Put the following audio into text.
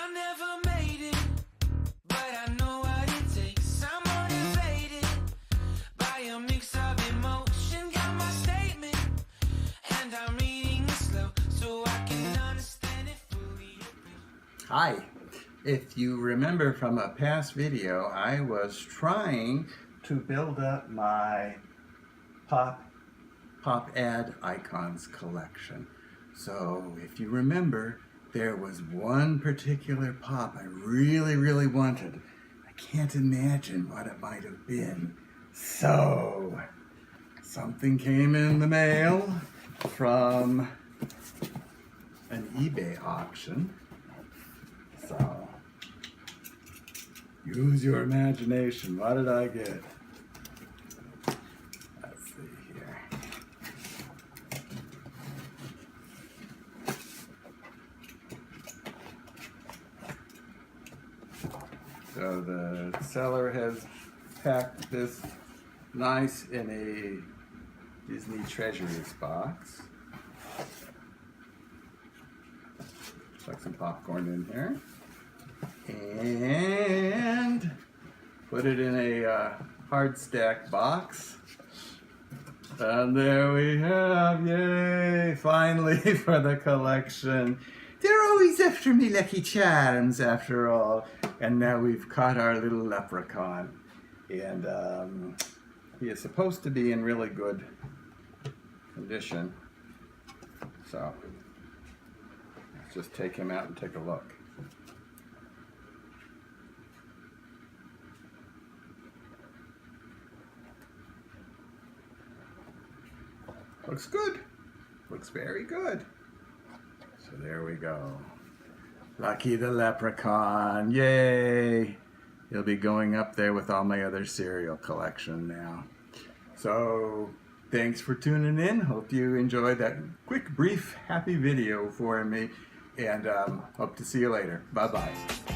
I never made it, but I know what it takes. I'm motivated by a mix of emotion. Got my statement, and I'm reading it slow so I can understand it fully. Hi. If you remember from a past video, I was trying to build up my pop ad icons collection. So if you remember, there was one particular pop I really wanted. I can't imagine what it might have been. So something came in the mail from an eBay auction. So use your imagination. What did I get? Let's see here. So the seller has packed this nice in a Disney Treasuries box. Like some popcorn in here. And put it in a hard stack box. And there we have, yay, finally for the collection. They're always after me Lucky Charms after all. And now we've caught our little Leprechaun. And he is supposed to be in really good condition. So let's just take him out and take a look. Looks good. Looks very good. So there we go. Lucky the Leprechaun. Yay! He'll be going up there with all my other cereal collection now. So thanks for tuning in. Hope you enjoyed that quick, brief, happy video for me. And hope to see you later. Bye-bye.